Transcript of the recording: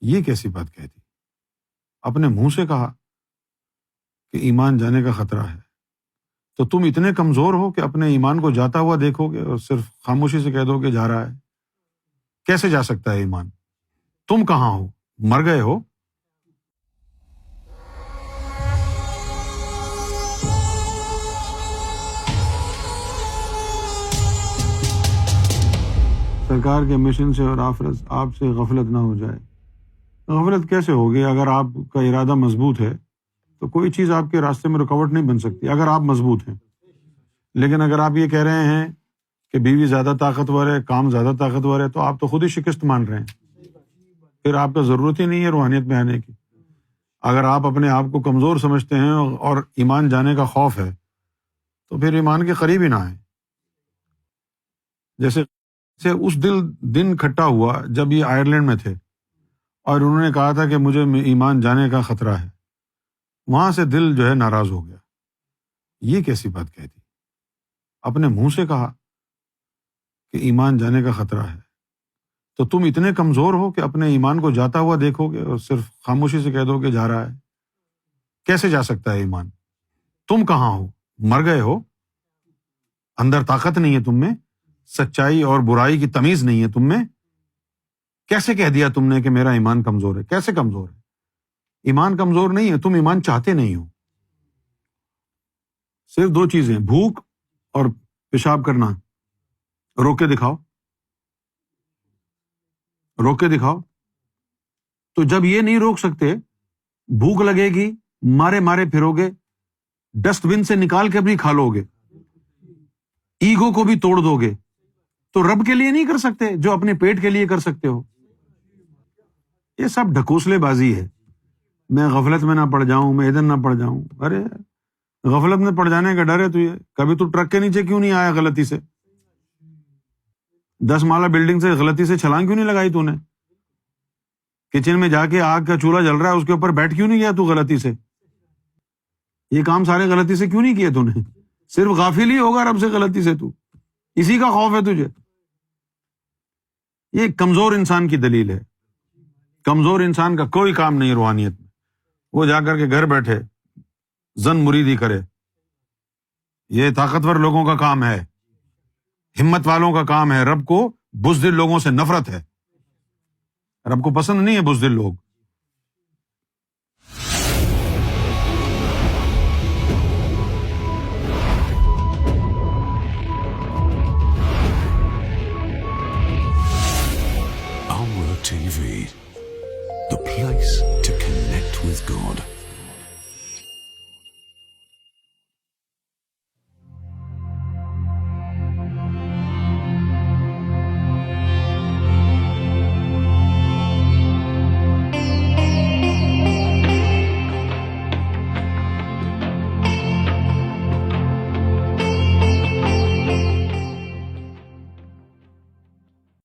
یہ کیسی بات کہہ دی؟ اپنے منہ سے کہا کہ ایمان جانے کا خطرہ ہے، تو تم اتنے کمزور ہو کہ اپنے ایمان کو جاتا ہوا دیکھو گے اور صرف خاموشی سے کہہ دو کہ جا رہا ہے؟ کیسے جا سکتا ہے ایمان؟ تم کہاں ہو؟ مر گئے ہو؟ سرکار کے مشن سے اور آپ سے غفلت نہ ہو جائے۔ غفلت کیسے ہوگی؟ اگر آپ کا ارادہ مضبوط ہے تو کوئی چیز آپ کے راستے میں رکاوٹ نہیں بن سکتی، اگر آپ مضبوط ہیں۔ لیکن اگر آپ یہ کہہ رہے ہیں کہ بیوی زیادہ طاقتور ہے، کام زیادہ طاقتور ہے، تو آپ تو خود ہی شکست مان رہے ہیں، پھر آپ کو ضرورت ہی نہیں ہے روحانیت میں آنے کی۔ اگر آپ اپنے آپ کو کمزور سمجھتے ہیں اور ایمان جانے کا خوف ہے تو پھر ایمان کے قریب ہی نہ آئیں۔ جیسے اس دن کھٹا ہوا جب یہ آئرلینڈ میں تھے اور انہوں نے کہا تھا کہ مجھے ایمان جانے کا خطرہ ہے، وہاں سے دل جو ہے ناراض ہو گیا۔ یہ کیسی بات کہہ دی؟ اپنے منہ سے کہا کہ ایمان جانے کا خطرہ ہے، تو تم اتنے کمزور ہو کہ اپنے ایمان کو جاتا ہوا دیکھو گے اور صرف خاموشی سے کہہ دو کہ جا رہا ہے؟ کیسے جا سکتا ہے ایمان؟ تم کہاں ہو؟ مر گئے ہو؟ اندر طاقت نہیں ہے تم میں؟ سچائی اور برائی کی تمیز نہیں ہے تم میں؟ کیسے کہہ دیا تم نے کہ میرا ایمان کمزور ہے؟ کیسے کمزور ہے؟ ایمان کمزور نہیں ہے، تم ایمان چاہتے نہیں ہو۔ صرف دو چیزیں، بھوک اور پیشاب کرنا، روک کے دکھاؤ، روک کے دکھاؤ۔ تو جب یہ نہیں روک سکتے، بھوک لگے گی، مارے مارے پھرو گے، ڈسٹ بن سے نکال کے بھی کھا لو گے، ایگو کو بھی توڑ دو گے، تو رب کے لیے نہیں کر سکتے جو اپنے پیٹ کے لیے کر سکتے ہو۔ یہ سب ڈھکوسلے بازی ہے۔ میں غفلت میں نہ پڑ جاؤں، میں ادھر نہ پڑ جاؤں۔ ارے غفلت میں پڑ جانے کا ڈر ہے تجھے؟ کبھی تو ٹرک کے نیچے کیوں نہیں آیا غلطی سے؟ 10 مالہ بلڈنگ سے غلطی سے چھلانگ کیوں نہیں لگائی تو نے؟ کچن میں جا کے آگ کا چولہا جل رہا ہے اس کے اوپر بیٹھ کیوں نہیں گیا تو غلطی سے؟ یہ کام سارے غلطی سے کیوں نہیں کیے تو نے؟ صرف غافل ہی ہوگا رب سے غلطی سے تو، اسی کا خوف ہے تجھے۔ یہ کمزور انسان کی دلیل ہے۔ کمزور انسان کا کوئی کام نہیں روحانیت میں، وہ جا کر کے گھر بیٹھے زن مریدی کرے۔ یہ طاقتور لوگوں کا کام ہے، ہمت والوں کا کام ہے۔ رب کو بزدل لوگوں سے نفرت ہے، رب کو پسند نہیں ہے بزدل لوگ۔ Our TV, the place to connect with God.